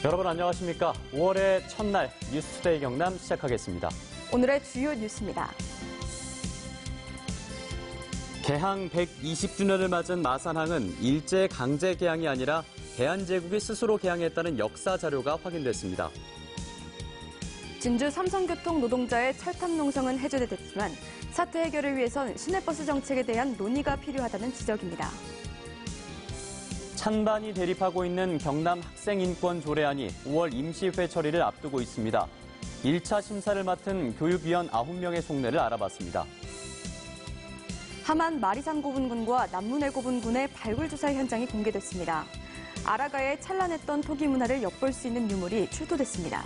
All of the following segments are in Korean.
여러분 안녕하십니까? 5월의 첫날 뉴스투데이 경남 시작하겠습니다. 오늘의 주요 뉴스입니다. 개항 120주년을 맞은 마산항은 일제 강제 개항이 아니라 대한제국이 스스로 개항했다는 역사 자료가 확인됐습니다. 진주 삼성교통 노동자의 철탑 농성은 해제됐지만 사태 해결을 위해선 시내버스 정책에 대한 논의가 필요하다는 지적입니다. 찬반이 대립하고 있는 경남 학생인권 조례안이 5월 임시회 처리를 앞두고 있습니다. 1차 심사를 맡은 교육위원 9명의 속내를 알아봤습니다. 함안 마리산고분군과 남문해고분군의 발굴조사 현장이 공개됐습니다. 아라가의 찬란했던 토기 문화를 엿볼 수 있는 유물이 출토됐습니다.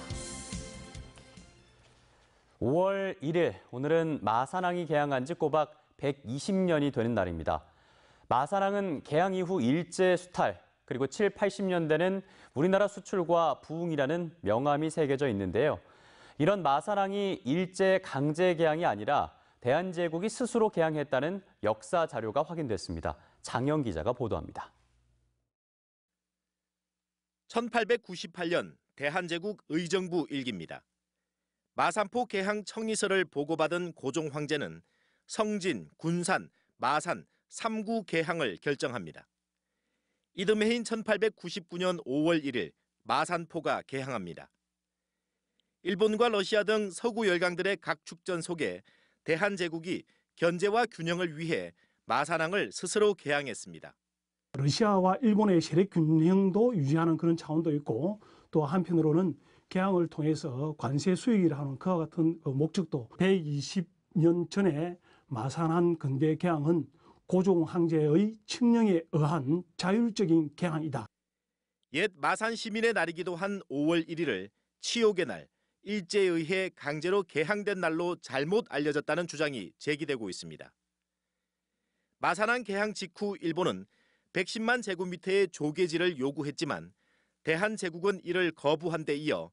5월 1일, 오늘은 마산항이 개항한 지 꼬박 120년이 되는 날입니다. 마산항은 개항 이후 일제 수탈, 그리고 7, 80년대는 우리나라 수출과 부흥이라는 명암이 새겨져 있는데요. 이런 마산항이 일제 강제 개항이 아니라 대한제국이 스스로 개항했다는 역사 자료가 확인됐습니다. 장영 기자가 보도합니다. 1898년 대한제국 의정부 일기입니다. 마산포 개항 청리서를 보고받은 고종 황제는 성진, 군산, 마산, 3구 개항을 결정합니다. 이듬해인 1899년 5월 1일 마산포가 개항합니다. 일본과 러시아 등 서구 열강들의 각축전 속에 대한제국이 견제와 균형을 위해 마산항을 스스로 개항했습니다. 러시아와 일본의 세력 균형도 유지하는 그런 차원도 있고, 또 한편으로는 개항을 통해서 관세 수익을 하는 그와 같은 목적도 120년 전에 마산항 근대 개항은 고종 황제의 칙령에 의한 자율적인 개항이다. 옛 마산 시민의 날이기도 한 5월 1일을 치욕의 날, 일제에 의해 강제로 개항된 날로 잘못 알려졌다는 주장이 제기되고 있습니다. 마산항 개항 직후 일본은 110만 제곱미터의 조개지를 요구했지만 대한제국은 이를 거부한 데 이어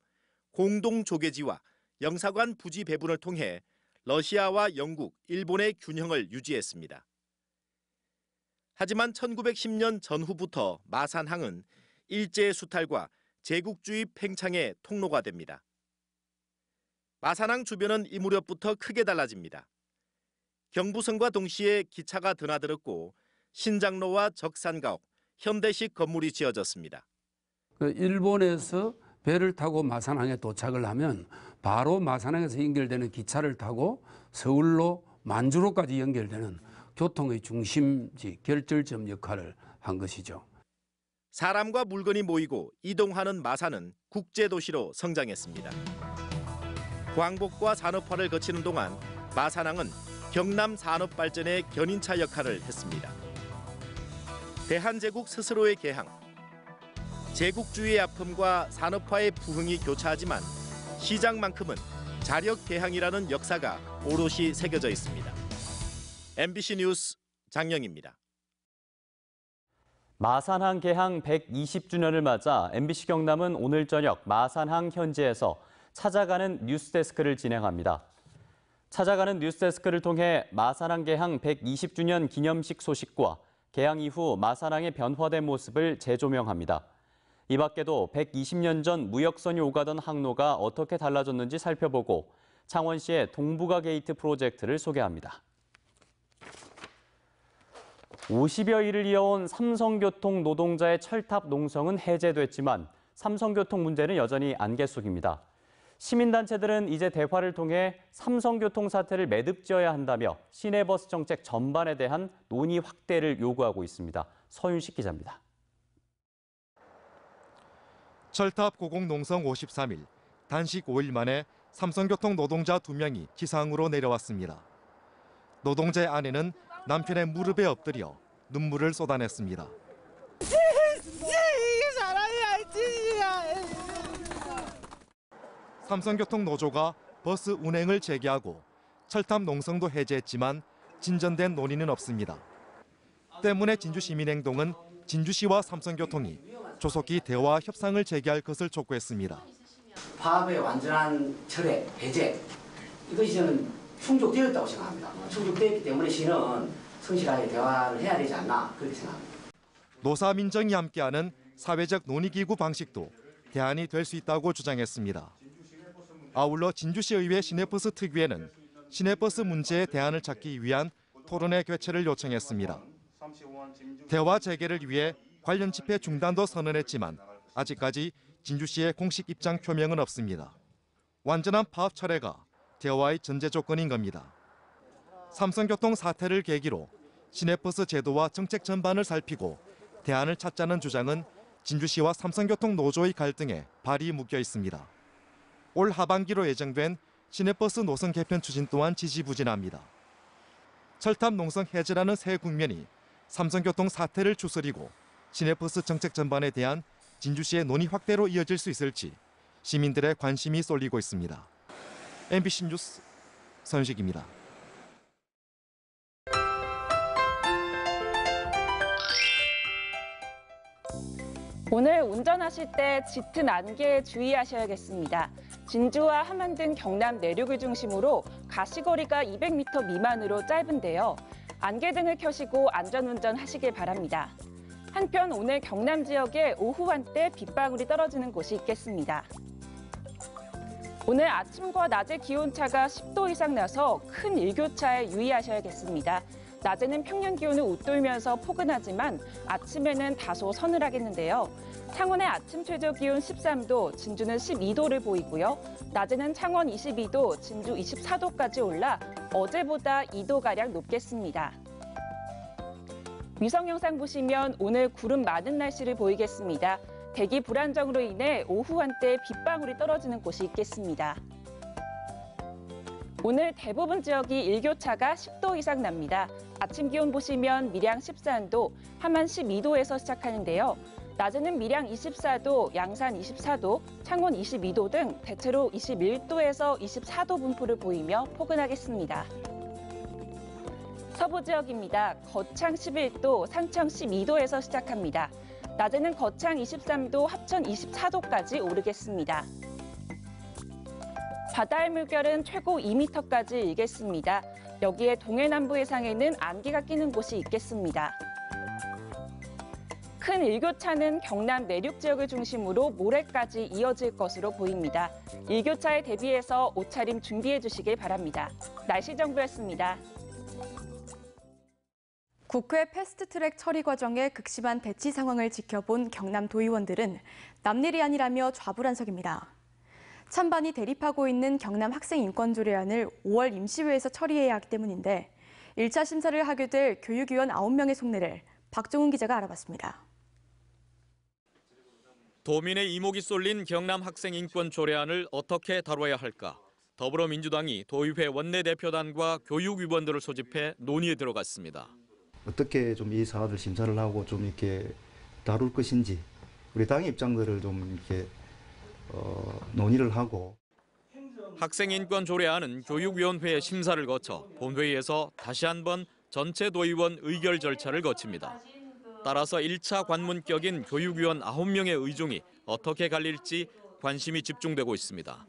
공동 조개지와 영사관 부지 배분을 통해 러시아와 영국, 일본의 균형을 유지했습니다. 하지만 1910년 전후부터 마산항은 일제의 수탈과 제국주의 팽창의 통로가 됩니다. 마산항 주변은 이 무렵부터 크게 달라집니다. 경부선과 동시에 기차가 드나들었고 신장로와 적산가옥, 현대식 건물이 지어졌습니다. 일본에서 배를 타고 마산항에 도착을 하면 바로 마산항에서 연결되는 기차를 타고 서울로 만주로까지 연결되는 교통의 중심지, 결절점 역할을 한 것이죠. 사람과 물건이 모이고 이동하는 마산은 국제도시로 성장했습니다. 광복과 산업화를 거치는 동안 마산항은 경남 산업 발전의 견인차 역할을 했습니다. 대한제국 스스로의 개항, 제국주의의 아픔과 산업화의 부흥이 교차하지만 시작만큼은 자력 개항이라는 역사가 오롯이 새겨져 있습니다. MBC 뉴스 장영입니다. 마산항 개항 120주년을 맞아 MBC 경남은 오늘 저녁 마산항 현지에서 찾아가는 뉴스데스크를 진행합니다. 찾아가는 뉴스데스크를 통해 마산항 개항 120주년 기념식 소식과 개항 이후 마산항의 변화된 모습을 재조명합니다. 이 밖에도 120년 전 무역선이 오가던 항로가 어떻게 달라졌는지 살펴보고 창원시의 동부가 게이트 프로젝트를 소개합니다. 50여일을 이어온 삼성교통 노동자의 철탑 농성은 해제됐지만 삼성교통 문제는 여전히 안개 속입니다. 시민단체들은 이제 대화를 통해 삼성교통 사태를 매듭지어야 한다며 시내버스 정책 전반에 대한 논의 확대를 요구하고 있습니다. 서윤식 기자입니다. 철탑 고공 농성 53일, 단식 5일 만에 삼성교통 노동자 2명이 기상으로 내려왔습니다. 노동자의 아내는 남편의 무릎에 엎드려 눈물을 쏟아냈습니다. 삼성교통 노조가 버스 운행을 재개하고 철탑 농성도 해제했지만 진전된 논의는 없습니다. 때문에 진주시민행동은 진주시와 삼성교통이 조속히 대화 협상을 재개할 것을 촉구했습니다. 파업의 완전한 철회, 해제, 이것이 저는 충족되었다고 생각합니다. 충족되었기 때문에 시는 성실하게 대화를 해야 되지 않나 그렇게 생각합니다. 노사 민정이 함께하는 사회적 논의기구 방식도 대안이 될 수 있다고 주장했습니다. 아울러 진주시의회 시내버스 특위에는 시내버스 문제에 대안을 찾기 위한 토론회 개최를 요청했습니다. 대화 재개를 위해 관련 집회 중단도 선언했지만 아직까지 진주시의 공식 입장 표명은 없습니다. 완전한 파업 철회가 대화의 전제 조건인 겁니다. 삼성교통 사태를 계기로 시내버스 제도와 정책 전반을 살피고 대안을 찾자는 주장은 진주시와 삼성교통 노조의 갈등에 발이 묶여 있습니다. 올 하반기로 예정된 시내버스 노선 개편 추진 또한 지지부진합니다. 철탑 농성 해제라는 새 국면이 삼성교통 사태를 추스리고 시내버스 정책 전반에 대한 진주시의 논의 확대로 이어질 수 있을지 시민들의 관심이 쏠리고 있습니다. MBC 뉴스 서윤식입니다. 오늘 운전하실 때 짙은 안개에 주의하셔야겠습니다. 진주와 함안 등 경남 내륙을 중심으로 가시거리가 200m 미만으로 짧은데요. 안개 등을 켜시고 안전운전 하시길 바랍니다. 한편 오늘 경남 지역에 오후 한때 빗방울이 떨어지는 곳이 있겠습니다. 오늘 아침과 낮의 기온차가 10도 이상 나서 큰 일교차에 유의하셔야겠습니다. 낮에는 평년 기온을 웃돌면서 포근하지만 아침에는 다소 서늘하겠는데요. 창원의 아침 최저 기온 13도, 진주는 12도를 보이고요. 낮에는 창원 22도, 진주 24도까지 올라 어제보다 2도가량 높겠습니다. 위성 영상 보시면 오늘 구름 많은 날씨를 보이겠습니다. 대기 불안정으로 인해 오후 한때 빗방울이 떨어지는 곳이 있겠습니다. 오늘 대부분 지역이 일교차가 10도 이상 납니다. 아침 기온 보시면 밀양 13도, 함안 12도에서 시작하는데요. 낮에는 밀양 24도, 양산 24도, 창원 22도 등 대체로 21도에서 24도 분포를 보이며 포근하겠습니다. 서부 지역입니다. 거창 11도, 산청 12도에서 시작합니다. 낮에는 거창 23도, 합천 24도까지 오르겠습니다. 바다의 물결은 최고 2m까지 일겠습니다. 여기에 동해남부 해상에는 안개가 끼는 곳이 있겠습니다. 큰 일교차는 경남 내륙 지역을 중심으로 모레까지 이어질 것으로 보입니다. 일교차에 대비해서 옷차림 준비해 주시길 바랍니다. 날씨 정보였습니다. 국회 패스트트랙 처리 과정의 극심한 대치 상황을 지켜본 경남 도의원들은 남일이 아니라며 좌불안석입니다. 찬반이 대립하고 있는 경남 학생 인권 조례안을 5월 임시회에서 처리해야 하기 때문인데 1차 심사를 하게 될 교육위원 9명의 속내를 박종훈 기자가 알아봤습니다. 도민의 이목이 쏠린 경남 학생 인권 조례안을 어떻게 다뤄야 할까? 더불어민주당이 도의회 원내대표단과 교육위원들을 소집해 논의에 들어갔습니다. 어떻게 좀 이 사안을 심사를 하고 좀 이렇게 다룰 것인지 우리 당의 입장들을 좀 이렇게 논의를 하고. 학생 인권 조례안은 교육위원회의 심사를 거쳐 본회의에서 다시 한번 전체 도의원 의결 절차를 거칩니다. 따라서 1차 관문격인 교육위원 9명의 의중이 어떻게 갈릴지 관심이 집중되고 있습니다.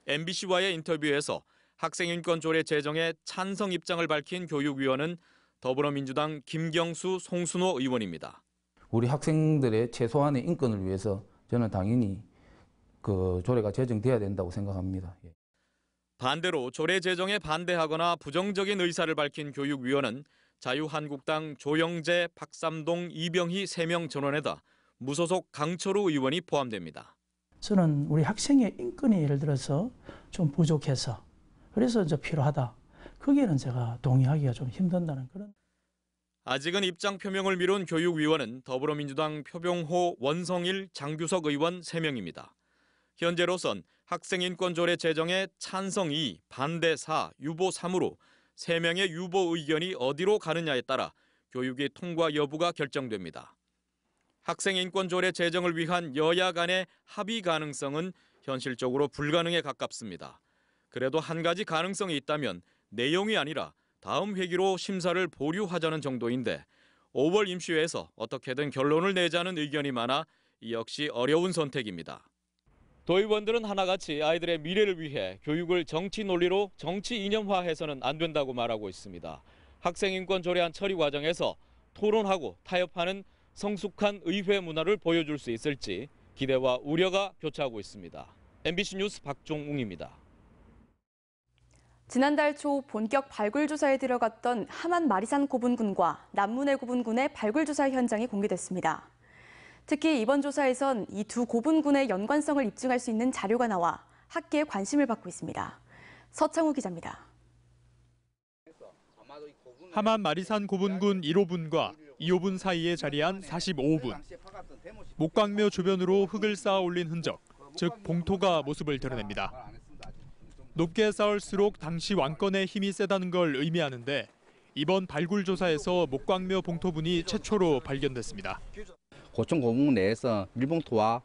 MBC와의 인터뷰에서 학생 인권 조례 제정에 찬성 입장을 밝힌 교육위원은 더불어민주당 김경수, 송순호 의원입니다. 우리 학생들의 최소한의 인권을 위해서 저는 당연히 그 조례가 제정돼야 된다고 생각합니다. 반대로 조례 제정에 반대하거나 부정적인 의사를 밝힌 교육위원은 자유한국당 조영재, 박삼동, 이병희 3명 전원에다 무소속 강철우 의원이 포함됩니다. 저는 우리 학생의 인권이 예를 들어서 좀 부족해서 그래서 이제 필요하다. 거기에는 제가 동의하기가 좀 힘든다는 그런. 아직은 입장 표명을 미룬 교육위원은 더불어민주당 표병호, 원성일, 장규석 의원 3명입니다. 현재로선 학생인권조례 제정에 찬성 2, 반대 4, 유보 3으로 3명의 유보 의견이 어디로 가느냐에 따라 교육위 통과 여부가 결정됩니다. 학생인권조례 제정을 위한 여야 간의 합의 가능성은 현실적으로 불가능에 가깝습니다. 그래도 한 가지 가능성이 있다면 내용이 아니라 다음 회기로 심사를 보류하자는 정도인데 5월 임시회에서 어떻게든 결론을 내자는 의견이 많아 이 역시 어려운 선택입니다. 도의원들은 하나같이 아이들의 미래를 위해 교육을 정치 논리로 정치 이념화해서는 안 된다고 말하고 있습니다. 학생인권 조례안 처리 과정에서 토론하고 타협하는 성숙한 의회 문화를 보여줄 수 있을지 기대와 우려가 교차하고 있습니다. MBC 뉴스 박종웅입니다. 지난달 초 본격 발굴 조사에 들어갔던 함안 마리산 고분군과 남문해 고분군의 발굴 조사 현장이 공개됐습니다. 특히 이번 조사에선 이 두 고분군의 연관성을 입증할 수 있는 자료가 나와 학계의 관심을 받고 있습니다. 서창우 기자입니다. 함안 마리산 고분군 1호분과 2호분 사이에 자리한 45분. 목광묘 주변으로 흙을 쌓아 올린 흔적, 즉 봉토가 모습을 드러냅니다. 높게 쌓을수록 당시 왕권의 힘이 세다는 걸 의미하는데 이번 발굴 조사에서 목광묘 봉토분이 최초로 발견됐습니다. 고청 고분 내에서 밀봉토와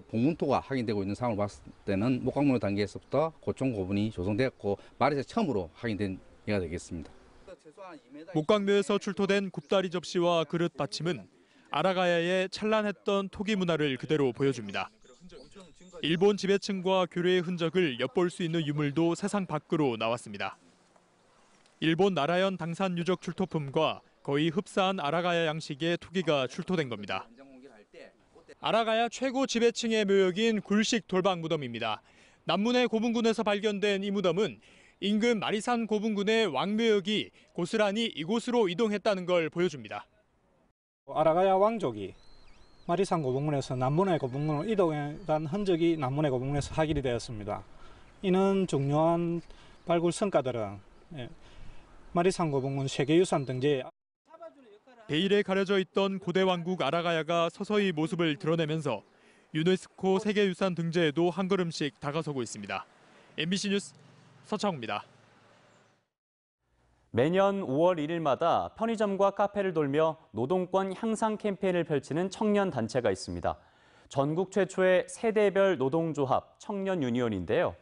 봉문토가 확인되고 있는 상황을 봤을 때는 목광묘 단계에서부터 고청 고분이 조성되었고 마리에서 처음으로 확인된 예가 되겠습니다. 목광묘에서 출토된 굽다리 접시와 그릇 받침은 아라가야의 찬란했던 토기 문화를 그대로 보여줍니다. 일본 지배층과 교류의 흔적을 엿볼 수 있는 유물도 세상 밖으로 나왔습니다. 일본 나라연 당산 유적 출토품과 거의 흡사한 아라가야 양식의 토기가 출토된 겁니다. 아라가야 최고 지배층의 묘역인 굴식 돌박 무덤입니다. 남문해 고분군에서 발견된 이 무덤은 인근 마리산 고분군의 왕묘역이 고스란히 이곳으로 이동했다는 걸 보여줍니다. 아라가야 왕족이 마리산 고분군에서 남문해 고분군으로 이동한 흔적이 남문해 고분군에서 확인이 되었습니다. 이는 중요한 발굴 성과들은 마리산 고분군 세계유산 등재에 베일에 가려져 있던 고대 왕국 아라가야가 서서히 모습을 드러내면서 유네스코 세계유산 등재에도 한 걸음씩 다가서고 있습니다. MBC 뉴스 서창우입니다. 매년 5월 1일마다 편의점과 카페를 돌며 노동권 향상 캠페인을 펼치는 청년 단체가 있습니다. 전국 최초의 세대별 노동조합 청년 유니온인데요.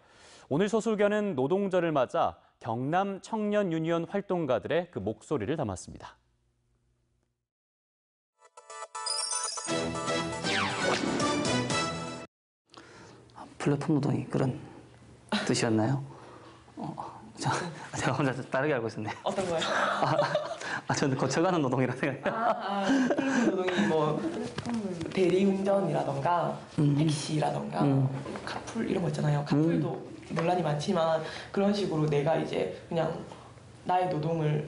오늘 소수견은 노동절을 맞아 경남 청년 유니온 활동가들의 그 목소리를 담았습니다. 플랫폼 노동이 그런 뜻이었나요? 제가 혼자 다르게 알고 있었네요. 어떤 거요? 저는 거쳐가는 노동이라 생각해요. 게임 노동이 뭐 대리운전이라던가 택시라던가 카풀 이런 거 있잖아요. 카풀도 논란이 많지만 그런 식으로 내가 이제 그냥 나의 노동을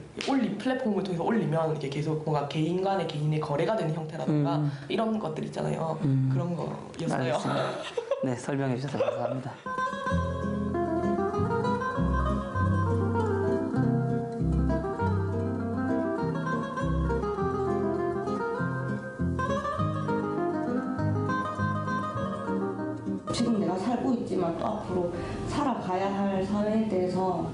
플랫폼을 통해서 올리면 이게 계속 뭔가 개인 간의 개인의 거래가 되는 형태라던가 이런 것들 있잖아요. 그런 거였어요. 알겠습니다. 네, 설명해 주셔서 감사합니다. 지금 내가 살고 있지만 또 앞으로 살아가야 할 사회에 대해서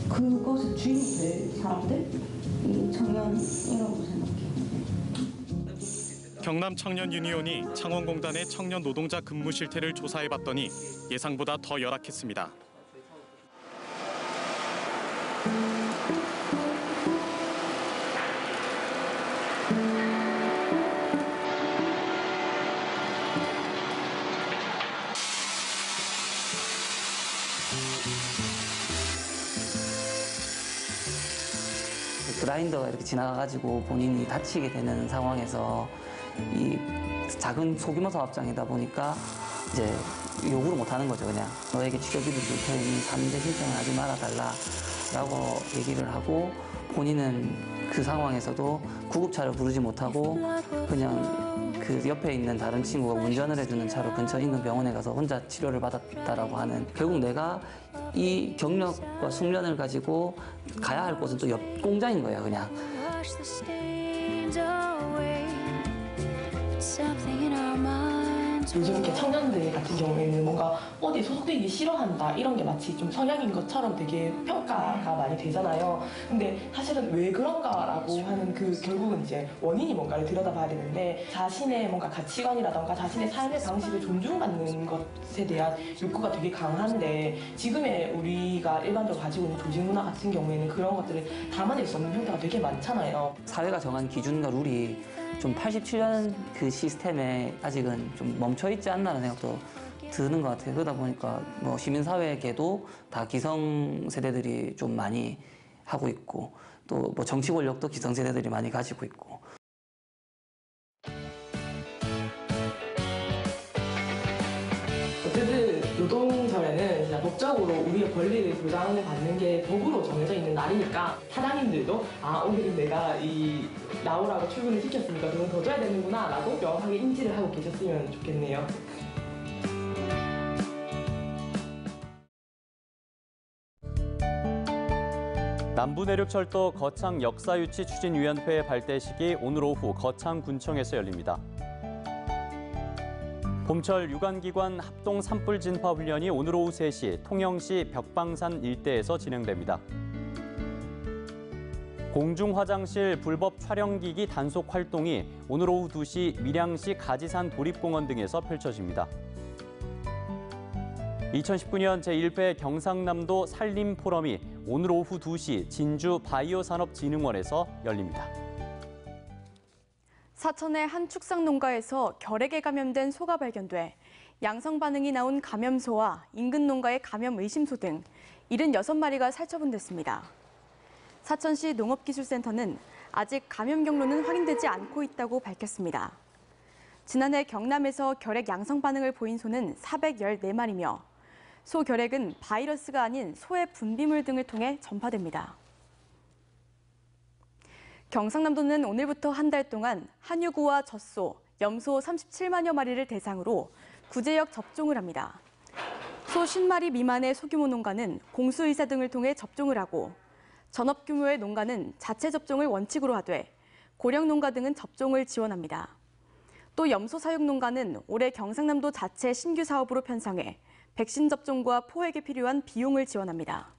그것의 주인이 될 사람들이 청년이라고 생각해요. 경남 청년 유니온이 창원공단의 청년 노동자 근무 실태를 조사해봤더니 예상보다 더 열악했습니다. 그라인더가 이렇게 지나가가지고 본인이 다치게 되는 상황에서 이 작은 소규모 사업장이다 보니까 이제 요구를 못 하는 거죠. 그냥 너에게 치료비를 줄 테니 3대 신청을 하지 말아달라라고 얘기를 하고 본인은 그 상황에서도 구급차를 부르지 못하고 그냥 그 옆에 있는 다른 친구가 운전을 해주는 차로 근처 인근 병원에 가서 혼자 치료를 받았다라고 하는, 결국 내가 이 경력과 숙련을 가지고 가야 할 곳은 또 옆 공장인 거예요, 그냥. 요즘 이렇게 청년들 같은 경우에는 뭔가 어디에 소속되기 싫어한다 이런 게 마치 좀 성향인 것처럼 되게 평가가 많이 되잖아요. 근데 사실은 왜 그런가라고 하는 그 결국은 이제 원인이 뭔가를 들여다봐야 되는데, 자신의 뭔가 가치관이라던가 자신의 삶의 방식을 존중받는 것에 대한 욕구가 되게 강한데, 지금의 우리가 일반적으로 가지고 있는 조직 문화 같은 경우에는 그런 것들을 담아낼 수 없는 형태가 되게 많잖아요. 사회가 정한 기준과 룰이 좀 87년 그 시스템에 아직은 좀 멈춰있지 않나라는 생각도 드는 것 같아요. 그러다 보니까 뭐 시민사회계도 다 기성세대들이 좀 많이 하고 있고, 또 뭐 정치 권력도 기성세대들이 많이 가지고 있고, 법적으로 우리의 권리를 보장받는 게 법으로 정해져 있는 날이니까 사장님들도 오늘 내가 나오라고 출근을 시켰으니까 돈을 더 줘야 되는구나 라고 명확하게 인지를 하고 계셨으면 좋겠네요. 남부내륙철도 거창 역사유치 추진위원회 발대식이 오늘 오후 거창군청에서 열립니다. 봄철 유관기관 합동 산불 진화 훈련이 오늘 오후 3시 통영시 벽방산 일대에서 진행됩니다. 공중화장실 불법 촬영기기 단속 활동이 오늘 오후 2시 밀양시 가지산 도립공원 등에서 펼쳐집니다. 2019년 제1회 경상남도 산림포럼이 오늘 오후 2시 진주 바이오산업진흥원에서 열립니다. 사천의 한 축산농가에서 결핵에 감염된 소가 발견돼 양성 반응이 나온 감염소와 인근 농가의 감염 의심소 등 76마리가 살처분됐습니다. 사천시 농업기술센터는 아직 감염 경로는 확인되지 않고 있다고 밝혔습니다. 지난해 경남에서 결핵 양성 반응을 보인 소는 414마리며 소 결핵은 바이러스가 아닌 소의 분비물 등을 통해 전파됩니다. 경상남도는 오늘부터 한 달 동안 한유구와 젖소, 염소 37만여 마리를 대상으로 구제역 접종을 합니다. 소 50마리 미만의 소규모 농가는 공수의사 등을 통해 접종을 하고 전업 규모의 농가는 자체 접종을 원칙으로 하되 고령 농가 등은 접종을 지원합니다. 또 염소 사육 농가는 올해 경상남도 자체 신규 사업으로 편성해 백신 접종과 포획에 필요한 비용을 지원합니다.